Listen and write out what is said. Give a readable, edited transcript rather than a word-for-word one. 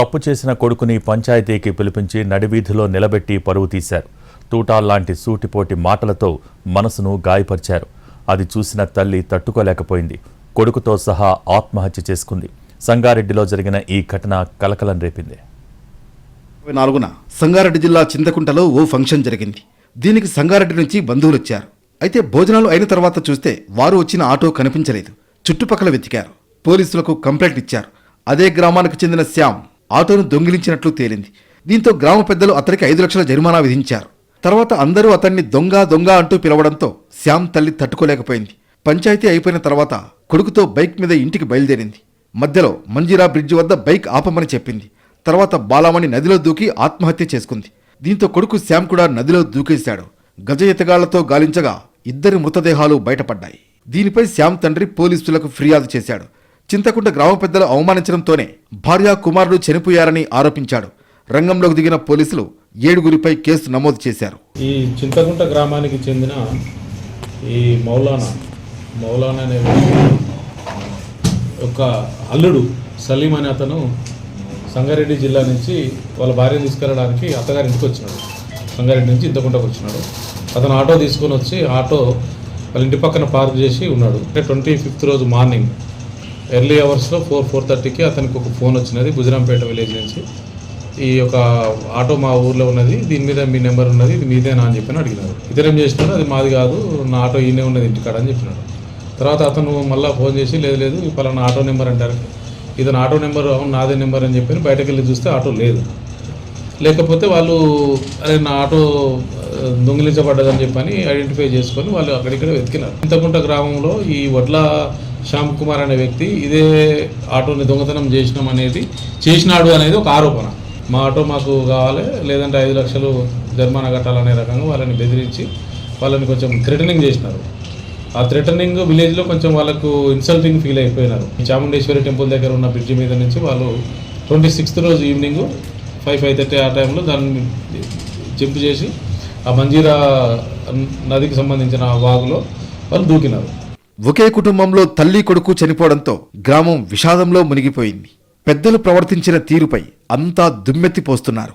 తప్పు చేసిన కొడుకుని పంచాయతీకి పిలిపించి నడివీధిలో నిలబెట్టి పరువు తీశారు. తూటాల్లాంటి సూటిపోటి మాటలతో మనసును గాయపరిచారు. అది చూసిన తల్లి తట్టుకోలేకపోయింది. కొడుకుతో సహా ఆత్మహత్య చేసుకుంది. సంగారెడ్డిలో జరిగిన ఈ ఘటన కలకలం రేపింది. 4న సంగారెడ్డి జిల్లా చింతకుంటలో ఓ ఫంక్షన్ జరిగింది. దీనికి సంగారెడ్డి నుంచి బంధువులు వచ్చారు. అయితే భోజనాలు అయిన తర్వాత చూస్తే వారు వచ్చిన ఆటో కనిపించలేదు. చుట్టుపక్కల వెతికారు. పోలీసులకు కంప్లైంట్ ఇచ్చారు. అదే గ్రామానికి చెందిన శ్యామ్ ఆటోను దొంగిలించినట్లు తేలింది. దీంతో గ్రామ పెద్దలు అతనికి 5 లక్షల జరిమానా విధించారు. తర్వాత అందరూ అతన్ని దొంగ దొంగ అంటూ పిలవడంతో శ్యామ్ తల్లి తట్టుకోలేకపోయింది. పంచాయతీ అయిపోయిన తర్వాత కొడుకుతో బైక్ మీద ఇంటికి బయలుదేరింది. మధ్యలో మంజీరా బ్రిడ్జి వద్ద బైక్ ఆపమని చెప్పింది. తర్వాత బాలమణి నదిలో దూకి ఆత్మహత్య చేసుకుంది. దీంతో కొడుకు శ్యామ్ కూడా నదిలో దూకేశాడు. గజ ఎతగాళ్లతో గాలించగా 2 మృతదేహాలు బయటపడ్డాయి. దీనిపై శ్యామ్ తండ్రి పోలీసులకు ఫిర్యాదు చేశాడు. చింతకుంట గ్రామ పెద్దలు అవమానించడంతోనే భార్య కుమారుడు చనిపోయారని ఆరోపించాడు. రంగంలోకి దిగిన పోలీసులు 7గురిపై కేసు నమోదు చేశారు. ఈ చింతకుంట గ్రామానికి చెందిన ఈ మౌలానా అనే ఒక అల్లుడు సలీం అనే అతను సంగారెడ్డి జిల్లా నుంచి వాళ్ళ భార్యను తీసుకెళ్ళడానికి అత్తగారి ఇంటికి వచ్చినాడు. సంగారెడ్డి నుంచి చింతకుంటకు వచ్చినాడు. అతను ఆటో తీసుకొని వచ్చి ఆటో వాళ్ళ ఇంటి పక్కన పార్క్ చేసి ఉన్నాడు. 25th రోజు మార్నింగ్ ఎర్లీ అవర్స్లో 4:30కి అతనికి ఒక ఫోన్ వచ్చినది గుజరాంపేట విలేజ్ నుంచి. ఈ యొక్క ఆటో మా ఊర్లో ఉన్నది, దీని మీద మీ నెంబర్ ఉన్నది, ఇది మీదేనా అని చెప్పి అడిగినారు. ఇతరేం చేసినారు, అది మాది కాదు, నా ఆటో ఈయనే ఉన్నది ఇంటికాడ అని చెప్పినాడు. తర్వాత అతను మళ్ళీ ఫోన్ చేసి లేదు ఈ పలానా ఆటో నెంబర్ అంటారు. ఇతను ఆటో నెంబర్ అవును నాదే నెంబర్ అని చెప్పి బయటకు వెళ్ళి చూస్తే ఆటో లేదు. లేకపోతే వాళ్ళు అరే నా ఆటో దొంగిలించబడ్డదని చెప్పని ఐడెంటిఫై చేసుకొని వాళ్ళు అక్కడిక్కడ వెతికినారు. చింతకుంట గ్రామంలో ఈ వడ్ల శ్యామ్ కుమార్ అనే వ్యక్తి ఇదే ఆటోని దొంగతనం చేసినాడు అనేది ఒక ఆరోపణ. మా ఆటో మాకు కావాలి, లేదంటే 5 లక్షలు జరిమానా కట్టాలనే రకంగా వాళ్ళని బెదిరించి వాళ్ళని కొంచెం థ్రెటనింగ్ చేసినారు. ఆ థ్రెటనింగ్ విలేజ్లో కొంచెం వాళ్ళకు ఇన్సల్టింగ్ ఫీల్ అయిపోయినారు. చాముండేశ్వరి టెంపుల్ దగ్గర ఉన్న బ్రిడ్జి మీద నుంచి వాళ్ళు 26th రోజు ఈవినింగ్ 5:30 ఆ టైంలో దాన్ని జంప్ చేసి ఆ మంజీరా నదికి సంబంధించిన వాగులో వాళ్ళు దూకినారు. ఒకే కుటుంబంలో తల్లి కొడుకు చనిపోవడంతో గ్రామం విషాదంలో మునిగిపోయింది. పెద్దలు ప్రవర్తించిన తీరుపై అంతా దుమ్మెత్తిపోస్తున్నారు.